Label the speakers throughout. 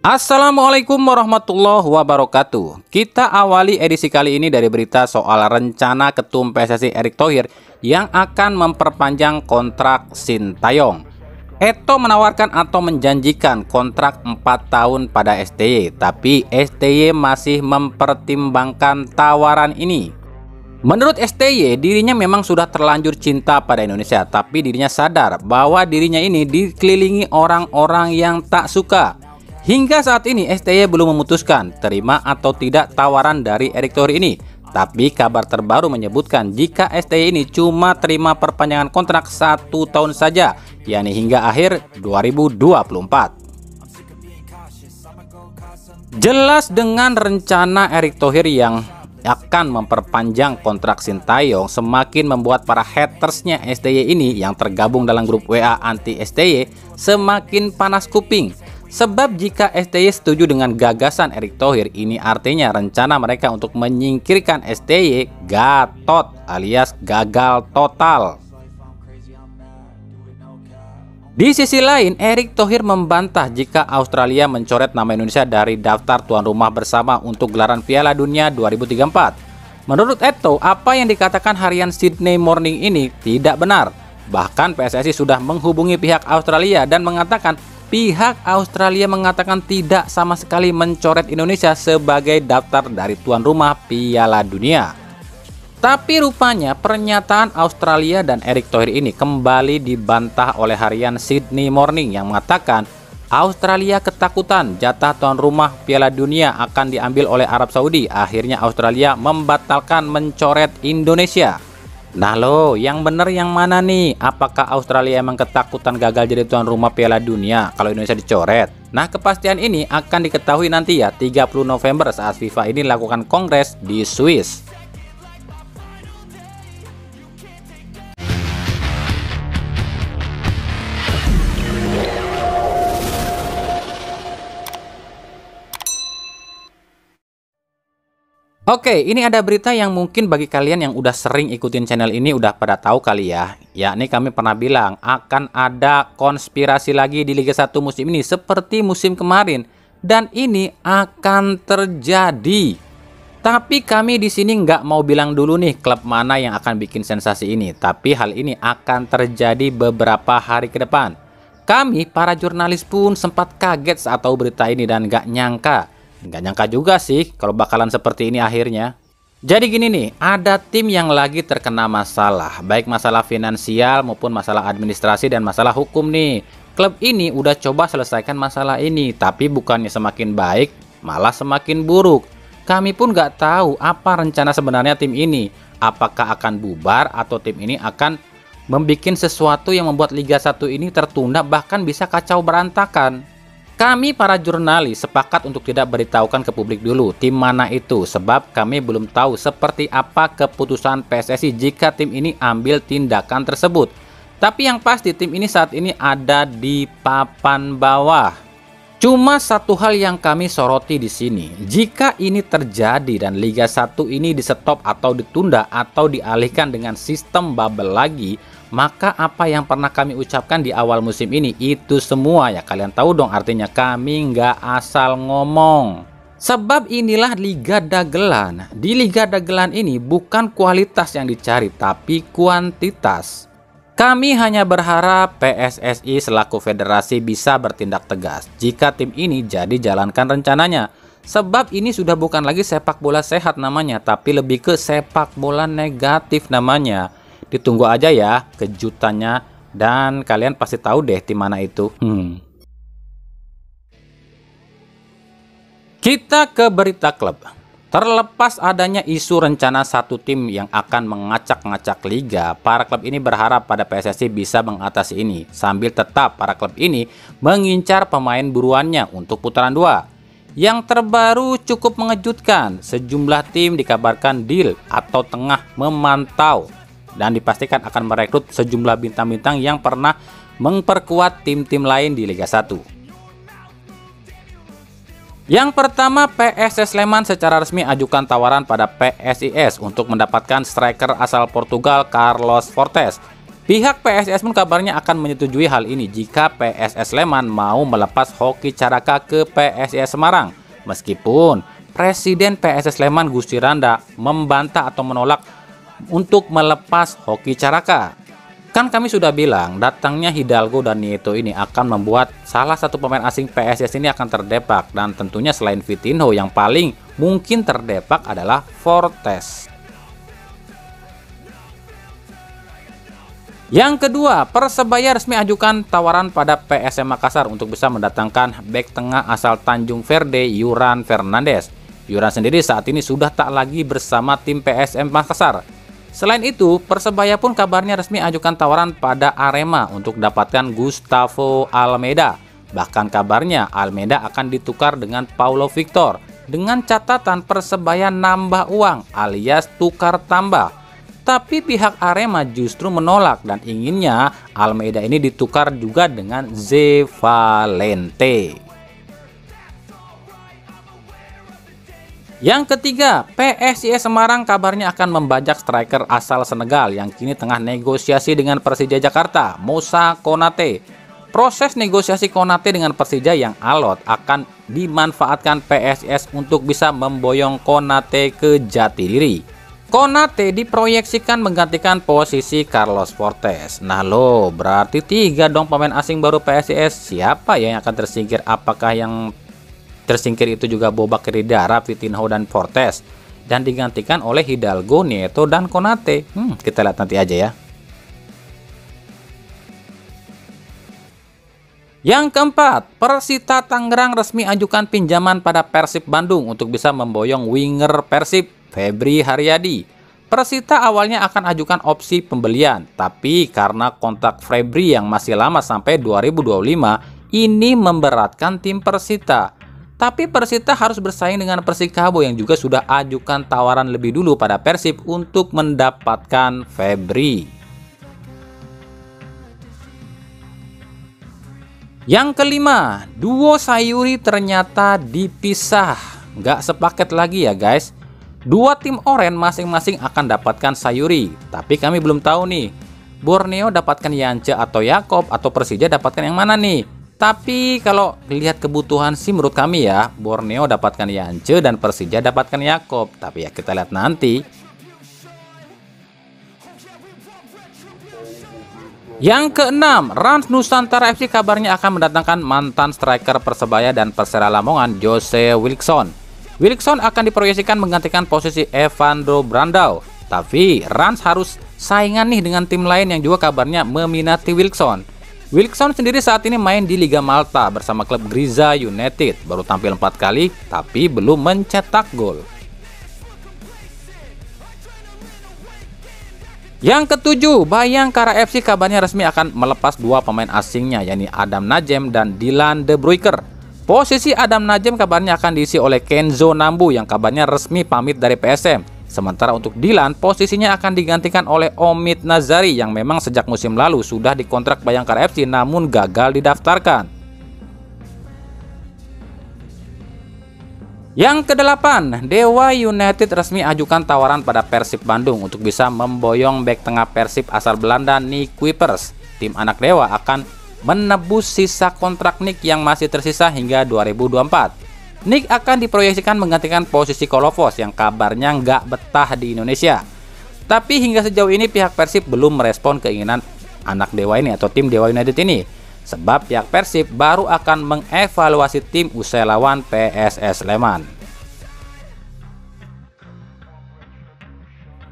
Speaker 1: Assalamualaikum warahmatullahi wabarakatuh. Kita awali edisi kali ini dari berita soal rencana Ketum PSSI Erick Thohir yang akan memperpanjang kontrak Sintayong. Eto'o menawarkan atau menjanjikan kontrak 4 tahun pada STY, tapi STY masih mempertimbangkan tawaran ini. Menurut STY, dirinya memang sudah terlanjur cinta pada Indonesia, tapi dirinya sadar bahwa dirinya ini dikelilingi orang-orang yang tak suka. Hingga saat ini STY belum memutuskan terima atau tidak tawaran dari Erick Thohir ini. Tapi kabar terbaru menyebutkan jika STY ini cuma terima perpanjangan kontrak 1 tahun saja, yakni hingga akhir 2024. Jelas dengan rencana Erick Thohir yang akan memperpanjang kontrak Sintayong semakin membuat para hatersnya STY ini yang tergabung dalam grup WA anti STY semakin panas kuping. Sebab jika STY setuju dengan gagasan Erick Thohir, ini artinya rencana mereka untuk menyingkirkan STY gatot alias gagal total. Di sisi lain, Erick Thohir membantah jika Australia mencoret nama Indonesia dari daftar tuan rumah bersama untuk gelaran Piala Dunia 2034. Menurut Eto'o, apa yang dikatakan harian Sydney Morning ini tidak benar. Bahkan PSSI sudah menghubungi pihak Australia dan mengatakan pihak Australia mengatakan tidak sama sekali mencoret Indonesia sebagai daftar dari tuan rumah Piala Dunia. Tapi rupanya pernyataan Australia dan Erick Thohir ini kembali dibantah oleh harian Sydney Morning yang mengatakan Australia ketakutan jatah tuan rumah Piala Dunia akan diambil oleh Arab Saudi. Akhirnya Australia membatalkan mencoret Indonesia. Nah lo, yang bener yang mana nih? Apakah Australia emang ketakutan gagal jadi tuan rumah Piala Dunia kalau Indonesia dicoret? Nah, kepastian ini akan diketahui nanti ya 30 November saat FIFA ini lakukan kongres di Swiss. Oke, ini ada berita yang mungkin bagi kalian yang udah sering ikutin channel ini udah pada tahu kali ya. Yakni kami pernah bilang akan ada konspirasi lagi di Liga 1 musim ini seperti musim kemarin, dan ini akan terjadi. Tapi kami di sini nggak mau bilang dulu nih klub mana yang akan bikin sensasi ini, tapi hal ini akan terjadi beberapa hari ke depan. Kami para jurnalis pun sempat kaget saat tahu berita ini dan nggak nyangka juga sih kalau bakalan seperti ini akhirnya. Jadi gini nih, ada tim yang lagi terkena masalah, baik masalah finansial maupun masalah administrasi dan masalah hukum nih. Klub ini udah coba selesaikan masalah ini, tapi bukannya semakin baik, malah semakin buruk. Kami pun nggak tahu apa rencana sebenarnya tim ini. Apakah akan bubar atau tim ini akan membuat sesuatu yang membuat Liga 1 ini tertunda bahkan bisa kacau berantakan. Kami para jurnalis sepakat untuk tidak beritahukan ke publik dulu tim mana itu, sebab kami belum tahu seperti apa keputusan PSSI jika tim ini ambil tindakan tersebut. Tapi yang pasti tim ini saat ini ada di papan bawah. Cuma satu hal yang kami soroti di sini, jika ini terjadi dan Liga 1 ini di stop atau ditunda atau dialihkan dengan sistem bubble lagi, maka apa yang pernah kami ucapkan di awal musim ini itu semua ya kalian tahu dong, artinya kami nggak asal ngomong. Sebab inilah Liga Dagelan. Di Liga Dagelan ini bukan kualitas yang dicari tapi kuantitas. Kami hanya berharap PSSI selaku federasi bisa bertindak tegas jika tim ini jadi jalankan rencananya. Sebab ini sudah bukan lagi sepak bola sehat namanya, tapi lebih ke sepak bola negatif namanya. Ditunggu aja ya kejutannya, dan kalian pasti tahu deh tim mana itu. Kita ke berita klub. Terlepas adanya isu rencana satu tim yang akan mengacak-ngacak liga, para klub ini berharap pada PSSI bisa mengatasi ini, sambil tetap para klub ini mengincar pemain buruannya untuk putaran 2. Yang terbaru cukup mengejutkan, sejumlah tim dikabarkan deal atau tengah memantau dan dipastikan akan merekrut sejumlah bintang-bintang yang pernah memperkuat tim-tim lain di Liga 1. Yang pertama, PSS Sleman secara resmi ajukan tawaran pada PSIS untuk mendapatkan striker asal Portugal Carlos Fortes. Pihak PSS pun kabarnya akan menyetujui hal ini jika PSS Sleman mau melepas Hoki Caraka ke PSIS Semarang. Meskipun Presiden PSS Sleman Gusti Randa membantah atau menolak untuk melepas Hoki Caraka. Kan kami sudah bilang datangnya Hidalgo dan Nieto ini akan membuat salah satu pemain asing PSIS ini akan terdepak, dan tentunya selain Vitinho yang paling mungkin terdepak adalah Fortes. Yang kedua, Persebaya resmi ajukan tawaran pada PSM Makassar untuk bisa mendatangkan bek tengah asal Tanjung Verde, Yuran Fernandes. Yuran sendiri saat ini sudah tak lagi bersama tim PSM Makassar. Selain itu, Persebaya pun kabarnya resmi ajukan tawaran pada Arema untuk dapatkan Gustavo Almeida. Bahkan kabarnya Almeida akan ditukar dengan Paulo Victor, dengan catatan Persebaya nambah uang alias tukar tambah. Tapi pihak Arema justru menolak dan inginnya Almeida ini ditukar juga dengan Ze Valente. Yang ketiga, PSIS Semarang kabarnya akan membajak striker asal Senegal yang kini tengah negosiasi dengan Persija Jakarta, Moussa Konate. Proses negosiasi Konate dengan Persija yang alot akan dimanfaatkan PSIS untuk bisa memboyong Konate ke Jatidiri. Konate diproyeksikan menggantikan posisi Carlos Fortes. Nah lo, berarti 3 dong pemain asing baru PSIS. Siapa ya yang akan tersingkir? Apakah yang tersingkir itu juga Bobak Ridara, Vitinho dan Fortes, dan digantikan oleh Hidalgo, Nieto dan Konate? Kita lihat nanti aja ya. Yang keempat, Persita Tangerang resmi ajukan pinjaman pada Persib Bandung untuk bisa memboyong winger Persib Febri Haryadi. Persita awalnya akan ajukan opsi pembelian, tapi karena kontrak Febri yang masih lama sampai 2025, ini memberatkan tim Persita. Tapi Persita harus bersaing dengan Persikabo yang juga sudah ajukan tawaran lebih dulu pada Persib untuk mendapatkan Febri. Yang kelima, duo Sayuri ternyata dipisah. Nggak sepaket lagi ya guys. Dua tim oranye masing-masing akan dapatkan Sayuri, tapi kami belum tahu nih, Borneo dapatkan Yance atau Yakob, atau Persija dapatkan yang mana nih. Tapi kalau lihat kebutuhan sih menurut kami ya, Borneo dapatkan Yance dan Persija dapatkan Yakob. Tapi ya kita lihat nanti. Yang keenam, Rans Nusantara FC kabarnya akan mendatangkan mantan striker Persebaya dan Persela Lamongan, Jose Wilkson. Wilkson akan diproyeksikan menggantikan posisi Evandro Brandao. Tapi Rans harus saingan nih dengan tim lain yang juga kabarnya meminati Wilkson. Wilkson sendiri saat ini main di Liga Malta bersama klub Griza United. Baru tampil 4 kali tapi belum mencetak gol. Yang ketujuh, Bayangkara FC kabarnya resmi akan melepas 2 pemain asingnya, yakni Adam Najem dan Dylan De Bruyker. Posisi Adam Najem kabarnya akan diisi oleh Kenzo Nambu yang kabarnya resmi pamit dari PSM. Sementara untuk Dylan, posisinya akan digantikan oleh Omid Nazari yang memang sejak musim lalu sudah dikontrak Bayangkara FC namun gagal didaftarkan. Yang kedelapan, Dewa United resmi ajukan tawaran pada Persib Bandung untuk bisa memboyong bek tengah Persib asal Belanda Nick Kuipers. Tim anak Dewa akan menebus sisa kontrak Nick yang masih tersisa hingga 2024. Nick akan diproyeksikan menggantikan posisi Kolovos yang kabarnya nggak betah di Indonesia. Tapi hingga sejauh ini pihak Persib belum merespon keinginan anak Dewa ini atau tim Dewa United ini. Sebab pihak Persib baru akan mengevaluasi tim usai lawan PSS Sleman.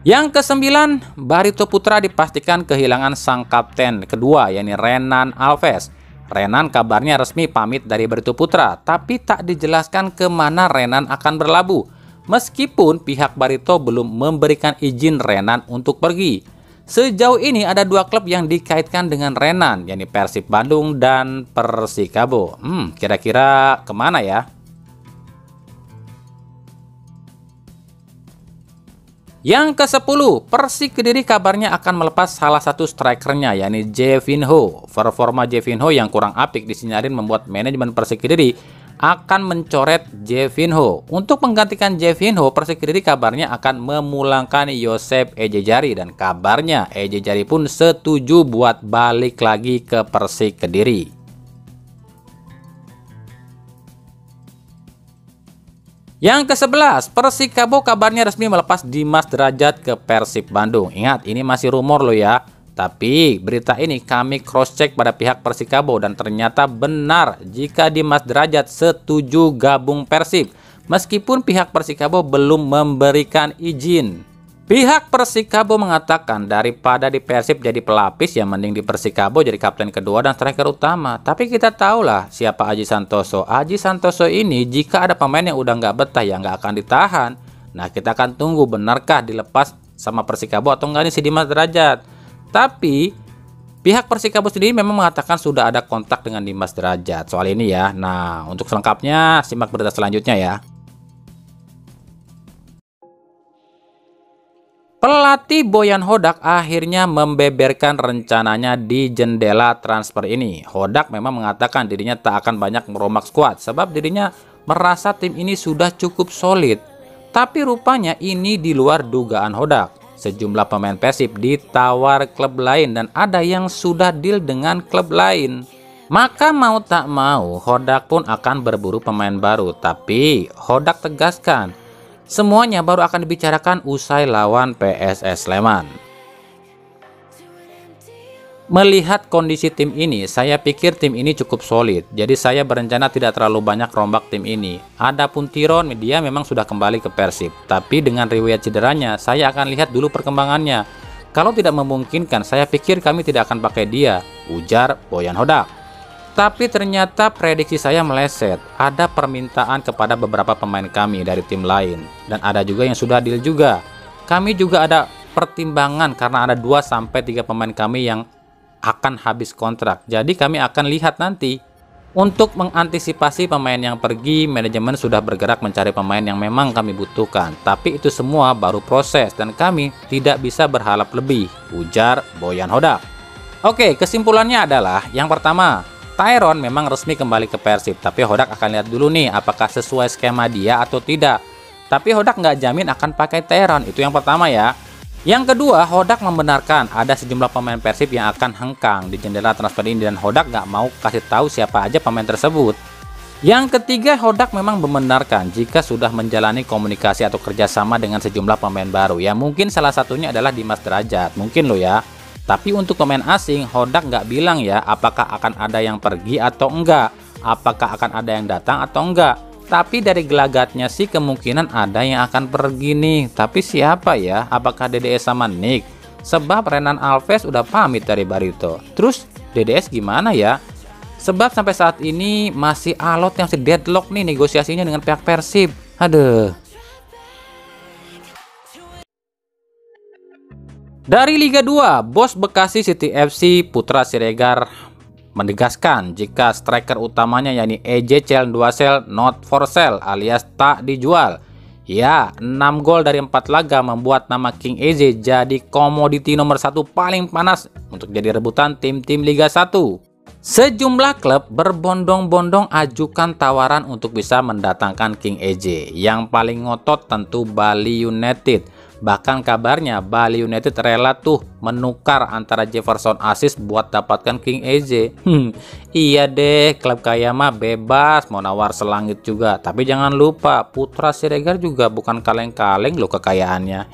Speaker 1: Yang kesembilan, Barito Putra dipastikan kehilangan sang kapten kedua, yakni Renan Alves. Renan kabarnya resmi pamit dari Barito Putra, tapi tak dijelaskan kemana Renan akan berlabuh. Meskipun pihak Barito belum memberikan izin Renan untuk pergi. Sejauh ini ada 2 klub yang dikaitkan dengan Renan, yakni Persib Bandung dan Persikabo. Kira-kira kemana ya? Yang ke-10, Persik Kediri kabarnya akan melepas salah satu strikernya, yakni Jevinho. Performa Jevinho yang kurang apik disinyalir membuat manajemen Persik Kediri akan mencoret Gervinho. Untuk menggantikan Gervinho, Persik Kediri kabarnya akan memulangkan Josep Ejejari, dan kabarnya Ejejari pun setuju buat balik lagi ke Persik Kediri. Yang ke-11, Persikabo kabarnya resmi melepas Dimas Derajat ke Persib Bandung. Ingat, ini masih rumor loh ya. Tapi berita ini kami cross check pada pihak Persikabo dan ternyata benar jika Dimas Derajat setuju gabung Persib. Meskipun pihak Persikabo belum memberikan izin. Pihak Persikabo mengatakan daripada di Persib jadi pelapis ya mending di Persikabo jadi kapten kedua dan striker utama. Tapi kita tahulah siapa Aji Santoso. Aji Santoso ini jika ada pemain yang udah nggak betah ya nggak akan ditahan. Nah kita akan tunggu benarkah dilepas sama Persikabo atau enggak nih si Dimas Derajat. Tapi pihak Persikabo sendiri memang mengatakan sudah ada kontak dengan Dimas Derajat soal ini ya. Nah untuk selengkapnya simak berita selanjutnya ya. Pelatih Boyan Hodak akhirnya membeberkan rencananya di jendela transfer ini. Hodak memang mengatakan dirinya tak akan banyak merombak skuad sebab dirinya merasa tim ini sudah cukup solid. Tapi rupanya ini di luar dugaan Hodak. Sejumlah pemain Persib ditawar klub lain dan ada yang sudah deal dengan klub lain. Maka mau tak mau Hodak pun akan berburu pemain baru. Tapi Hodak tegaskan semuanya baru akan dibicarakan usai lawan PSS Sleman. Melihat kondisi tim ini, saya pikir tim ini cukup solid. Jadi saya berencana tidak terlalu banyak rombak tim ini. Adapun Tiron, dia memang sudah kembali ke Persib. Tapi dengan riwayat cederanya, saya akan lihat dulu perkembangannya. Kalau tidak memungkinkan, saya pikir kami tidak akan pakai dia, ujar Boyan Hodak. Tapi ternyata prediksi saya meleset. Ada permintaan kepada beberapa pemain kami dari tim lain. Dan ada juga yang sudah deal juga. Kami juga ada pertimbangan karena ada 2-3 pemain kami yang akan habis kontrak. Jadi kami akan lihat nanti. Untuk mengantisipasi pemain yang pergi, manajemen sudah bergerak mencari pemain yang memang kami butuhkan. Tapi itu semua baru proses dan kami tidak bisa berharap lebih, ujar Boyan Hodak. Oke, kesimpulannya adalah yang pertama, Tyron memang resmi kembali ke Persib, tapi Hodak akan lihat dulu nih apakah sesuai skema dia atau tidak. Tapi Hodak nggak jamin akan pakai Tyron, itu yang pertama ya. Yang kedua, Hodak membenarkan ada sejumlah pemain Persib yang akan hengkang di jendela transfer ini dan Hodak nggak mau kasih tahu siapa aja pemain tersebut. Yang ketiga, Hodak memang membenarkan jika sudah menjalani komunikasi atau kerjasama dengan sejumlah pemain baru. Ya mungkin salah satunya adalah Dimas Derajat, mungkin loh ya. Tapi untuk pemain asing, Hodak nggak bilang ya apakah akan ada yang pergi atau enggak, apakah akan ada yang datang atau enggak. Tapi dari gelagatnya sih kemungkinan ada yang akan pergi nih. Tapi siapa ya? Apakah DDS sama Nick? Sebab Renan Alves udah pamit dari Barito. Terus DDS gimana ya? Sebab sampai saat ini masih alot yang masih deadlock nih negosiasinya dengan pihak Persib. Aduh. Dari Liga 2, bos Bekasi City FC Putra Siregar menegaskan jika striker utamanya yakni EJ Duasel not for sale alias tak dijual. Ya, 6 gol dari 4 laga membuat nama King EJ jadi komoditi nomor 1 paling panas untuk jadi rebutan tim-tim Liga 1. Sejumlah klub berbondong-bondong ajukan tawaran untuk bisa mendatangkan King EJ. Yang paling ngotot tentu Bali United. Bahkan kabarnya Bali United rela tuh menukar antara Jefferson Aziz buat dapatkan King EJ. Iya deh, klub kaya mah bebas mau nawar selangit juga. Tapi jangan lupa Putra Siregar juga bukan kaleng-kaleng loh kekayaannya.